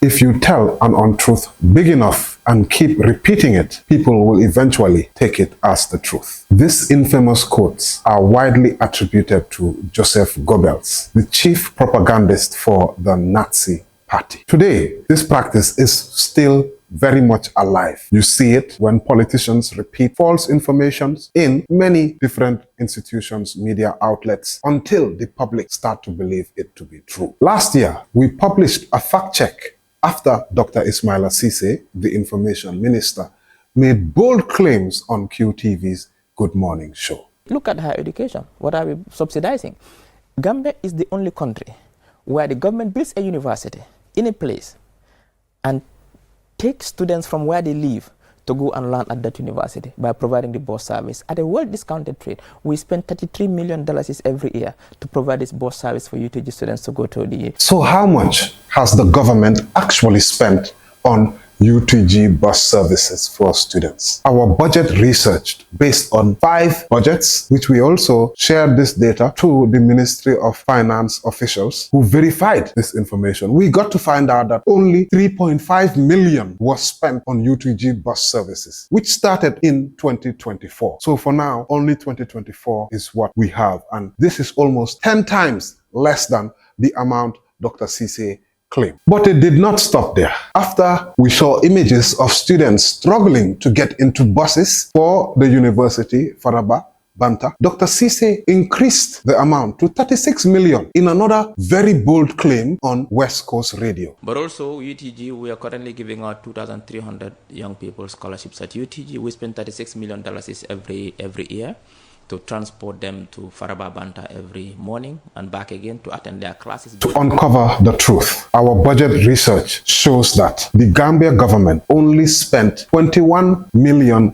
If you tell an untruth big enough and keep repeating it, people will eventually take it as the truth. These infamous quotes are widely attributed to Joseph Goebbels, the chief propagandist for the Nazi Party. Today, this practice is still very much alive. You see it when politicians repeat false information in many different institutions, media outlets, until the public start to believe it to be true. Last year, we published a fact check after Dr. Ismaila Ceesay, the information minister, made bold claims on QTV's Good Morning show. Look at higher education. What are we subsidizing? Gambia is the only country where the government builds a university in a place and take students from where they live to go and learn at that university by providing the bus service at a well-discounted rate. We spend $33 million every year to provide this bus service for UTG students to go to the... So how much has the government actually spent on UTG bus services for students? Our budget researched based on 5 budgets, which we also shared this data to the Ministry of Finance officials who verified this information. We got to find out that only 3.5 million was spent on UTG bus services, which started in 2024. So for now, only 2024 is what we have. And this is almost 10 times less than the amount Dr. Ceesay claim. But it did not stop there. After we saw images of students struggling to get into buses for the university, Faraba, Banta, Dr. Ceesay increased the amount to 36 million in another very bold claim on West Coast Radio. But also UTG, we are currently giving out 2,300 young people scholarships at UTG. We spend $36 million every year to transport them to Faraba Banta every morning and back again to attend their classes. To uncover the truth, our budget research shows that the Gambia government only spent $21 million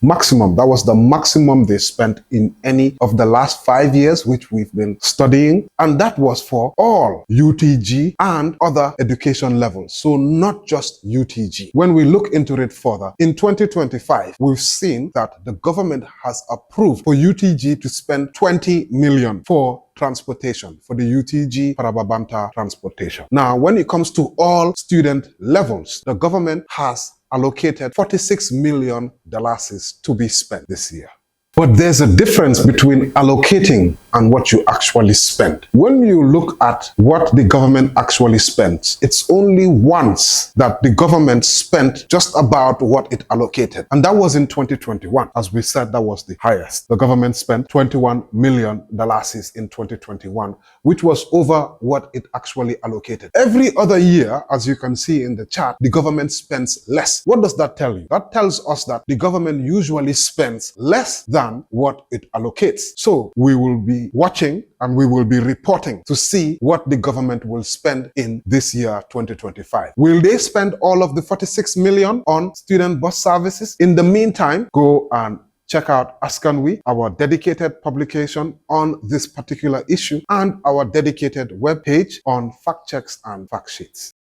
maximum. That was the maximum they spent in any of the last 5 years, which we've been studying. And that was for all UTG and other education levels. So not just UTG. When we look into it further, in 2025, we've seen that the government has approved for UTG to spend 20 million for transportation, for the UTG Parababanta transportation. Now, when it comes to all student levels, the government has allocated $46 million to be spent this year. But there's a difference between allocating and what you actually spend. When you look at what the government actually spends, it's only once that the government spent just about what it allocated. And that was in 2021. As we said, that was the highest. The government spent $21 million in 2021, which was over what it actually allocated. Every other year, as you can see in the chart, the government spends less. What does that tell you? That tells us that the government usually spends less than what it allocates. So we will be watching and we will be reporting to see what the government will spend in this year, 2025. Will they spend all of the 46 million on student bus services? In the meantime, go and check out Askanwi, our dedicated publication on this particular issue, and our dedicated webpage on fact checks and fact sheets.